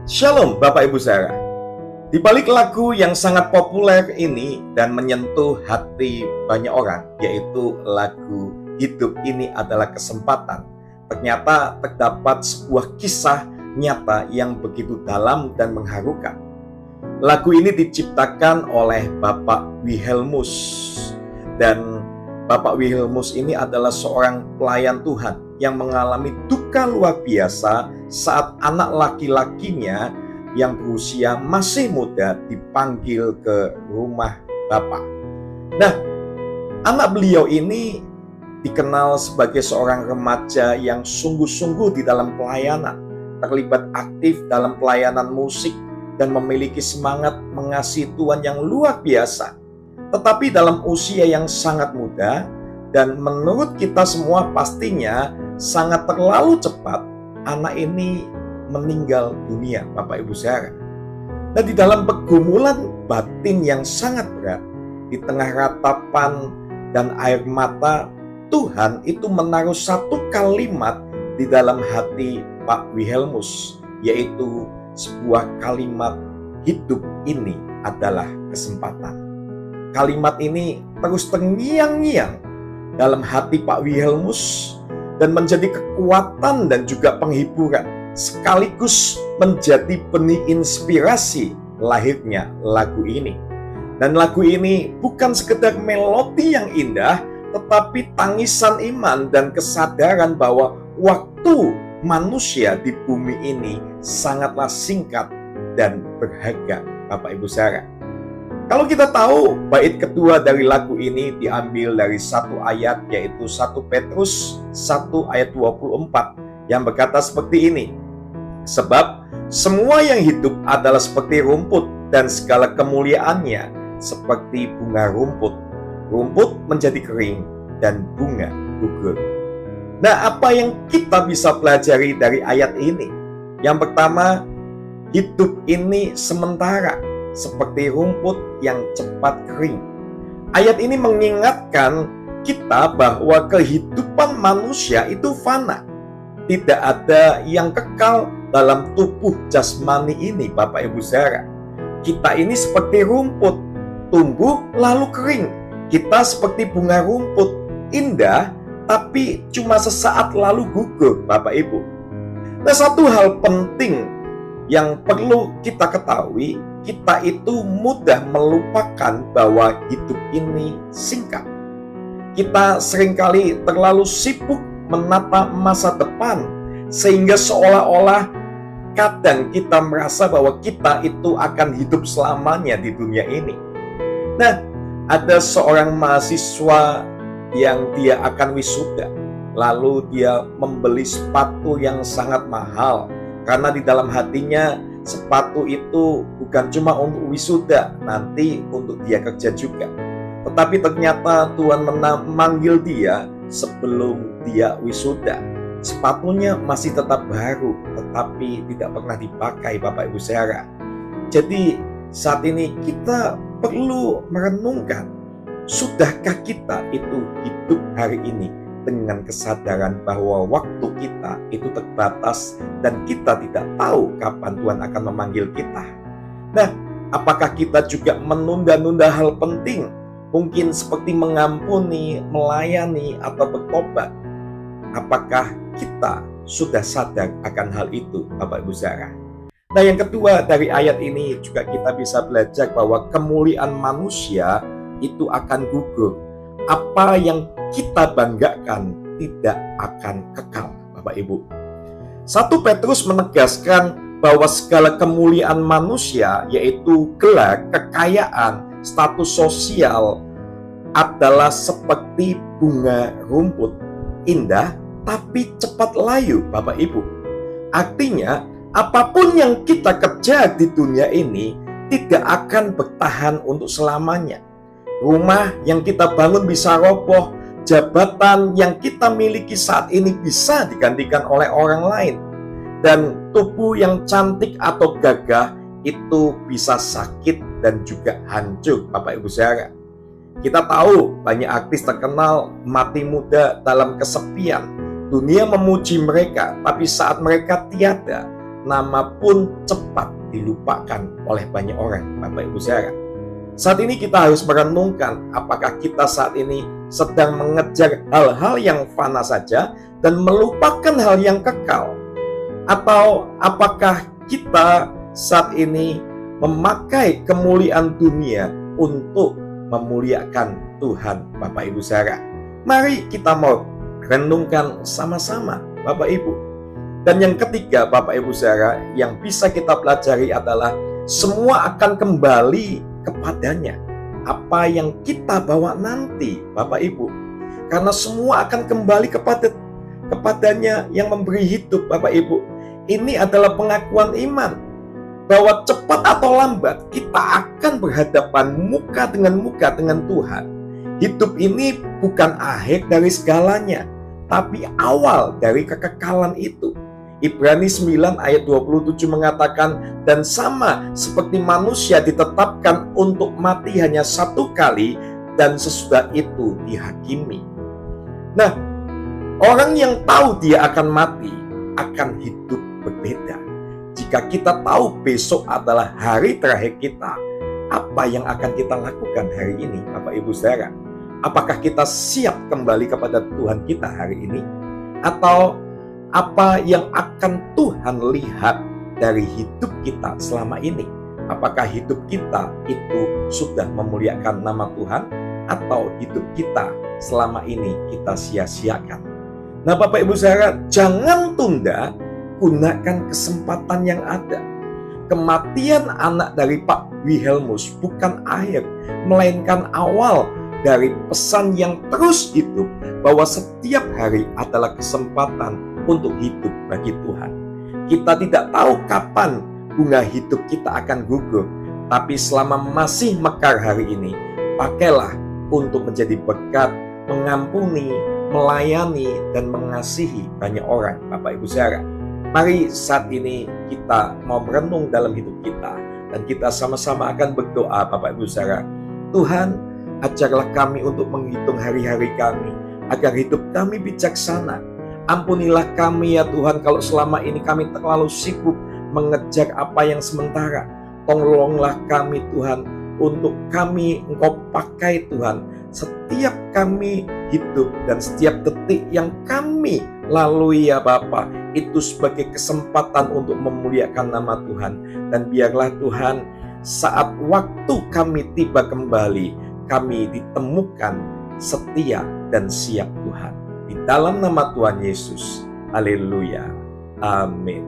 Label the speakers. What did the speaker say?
Speaker 1: Shalom Bapak Ibu Saudara. Di balik lagu yang sangat populer ini dan menyentuh hati banyak orang, yaitu lagu Hidup Ini Adalah Kesempatan, ternyata terdapat sebuah kisah nyata yang begitu dalam dan mengharukan. Lagu ini diciptakan oleh Bapak Wilhelmus, dan Bapak Wilhelmus ini adalah seorang pelayan Tuhan yang mengalami duka luar biasa saat anak laki-lakinya yang berusia masih muda dipanggil ke rumah Bapak. Nah, anak beliau ini dikenal sebagai seorang remaja yang sungguh-sungguh di dalam pelayanan, terlibat aktif dalam pelayanan musik dan memiliki semangat mengasihi Tuhan yang luar biasa. Tetapi dalam usia yang sangat muda, dan menurut kita semua pastinya sangat terlalu cepat, anak ini meninggal dunia, Bapak Ibu Saudara. Dan di dalam pergumulan batin yang sangat berat, di tengah ratapan dan air mata, Tuhan itu menaruh satu kalimat di dalam hati Pak Wilhelmus, yaitu sebuah kalimat, hidup ini adalah kesempatan. Kalimat ini terus terngiang-ngiang dalam hati Pak Wilhelmus dan menjadi kekuatan dan juga penghiburan, sekaligus menjadi benih inspirasi lahirnya lagu ini. Dan lagu ini bukan sekedar melodi yang indah, tetapi tangisan iman dan kesadaran bahwa waktu manusia di bumi ini sangatlah singkat dan berharga, Bapak Ibu Saudara. Kalau kita tahu, bait kedua dari lagu ini diambil dari satu ayat, yaitu 1 Petrus 1 ayat 24, yang berkata seperti ini. Sebab semua yang hidup adalah seperti rumput, dan segala kemuliaannya seperti bunga rumput. Rumput menjadi kering, dan bunga gugur. Nah, apa yang kita bisa pelajari dari ayat ini? Yang pertama, hidup ini sementara, seperti rumput yang cepat kering. Ayat ini mengingatkan kita bahwa kehidupan manusia itu fana. Tidak ada yang kekal dalam tubuh jasmani ini, Bapak Ibu Saudara. Kita ini seperti rumput, tumbuh lalu kering. Kita seperti bunga rumput, indah tapi cuma sesaat lalu gugur, Bapak Ibu. Nah, satu hal penting yang perlu kita ketahui, kita itu mudah melupakan bahwa hidup ini singkat. Kita seringkali terlalu sibuk menata masa depan, sehingga seolah-olah kadang kita merasa bahwa kita itu akan hidup selamanya di dunia ini. Nah, ada seorang mahasiswa yang dia akan wisuda, lalu dia membeli sepatu yang sangat mahal, karena di dalam hatinya sepatu itu bukan cuma untuk wisuda, nanti untuk dia kerja juga. Tetapi ternyata Tuhan memanggil dia sebelum dia wisuda. Sepatunya masih tetap baru, tetapi tidak pernah dipakai, Bapak Ibu Saudara. Jadi saat ini kita perlu merenungkan, sudahkah kita itu hidup hari ini dengan kesadaran bahwa waktu kita itu terbatas dan kita tidak tahu kapan Tuhan akan memanggil kita. Nah, apakah kita juga menunda-nunda hal penting? Mungkin seperti mengampuni, melayani, atau bertobat. Apakah kita sudah sadar akan hal itu, Bapak Ibu Saudara? Nah, yang kedua dari ayat ini juga kita bisa belajar bahwa kemuliaan manusia itu akan gugur. Apa yang kita banggakan tidak akan kekal, Bapak Ibu. 1 Petrus menegaskan bahwa segala kemuliaan manusia, yaitu gelar, kekayaan, status sosial, adalah seperti bunga rumput, indah tapi cepat layu, Bapak Ibu. Artinya, apapun yang kita kerja di dunia ini tidak akan bertahan untuk selamanya. Rumah yang kita bangun bisa roboh, jabatan yang kita miliki saat ini bisa digantikan oleh orang lain, dan tubuh yang cantik atau gagah itu bisa sakit dan juga hancur, Bapak Ibu Saudara. Kita tahu banyak artis terkenal mati muda dalam kesepian. Dunia memuji mereka, tapi saat mereka tiada, nama pun cepat dilupakan oleh banyak orang, Bapak Ibu saudara. Saat ini kita harus merenungkan apakah kita saat ini sedang mengejar hal-hal yang fana saja dan melupakan hal yang kekal, atau apakah kita saat ini memakai kemuliaan dunia untuk memuliakan Tuhan, Bapak Ibu saudara. Mari kita mau renungkan sama-sama, Bapak Ibu. Dan yang ketiga, Bapak Ibu saudara, yang bisa kita pelajari adalah semua akan kembali kepadanya. Apa yang kita bawa nanti, Bapak Ibu, karena semua akan kembali kepadanya yang memberi hidup, Bapak Ibu. Ini adalah pengakuan iman bahwa cepat atau lambat kita akan berhadapan muka dengan Tuhan. Hidup ini bukan akhir dari segalanya, tapi awal dari kekekalan itu. Ibrani 9 ayat 27 mengatakan, dan sama seperti manusia ditetapkan untuk mati hanya satu kali, dan sesudah itu dihakimi. Nah, orang yang tahu dia akan mati akan hidup berbeda. Jika kita tahu besok adalah hari terakhir kita, apa yang akan kita lakukan hari ini, Bapak Ibu saudara? Apakah kita siap kembali kepada Tuhan kita hari ini? Atau apa yang akan Tuhan lihat dari hidup kita selama ini? Apakah hidup kita itu sudah memuliakan nama Tuhan, atau hidup kita selama ini kita sia-siakan? Nah, Bapak Ibu saudara, jangan tunda, gunakan kesempatan yang ada. Kematian anak dari Pak Wilhelmus bukan akhir, melainkan awal dari pesan yang terus hidup, bahwa setiap hari adalah kesempatan untuk hidup bagi Tuhan. Kita tidak tahu kapan bunga hidup kita akan gugur, tapi selama masih mekar hari ini, pakailah untuk menjadi berkat, mengampuni, melayani, dan mengasihi banyak orang, Bapak Ibu saudara. Mari saat ini kita mau merenung dalam hidup kita, dan kita sama-sama akan berdoa, Bapak Ibu saudara. Tuhan, ajarlah kami untuk menghitung hari-hari kami, agar hidup kami bijaksana. Ampunilah kami ya Tuhan, kalau selama ini kami terlalu sibuk mengejar apa yang sementara. Tolonglah kami Tuhan, untuk kami Engkau pakai Tuhan, setiap kami hidup dan setiap detik yang kami lalui ya Bapa, itu sebagai kesempatan untuk memuliakan nama Tuhan. Dan biarlah Tuhan, saat waktu kami tiba kembali, kami ditemukan setia dan siap Tuhan. Di dalam nama Tuhan Yesus. Haleluya. Amin.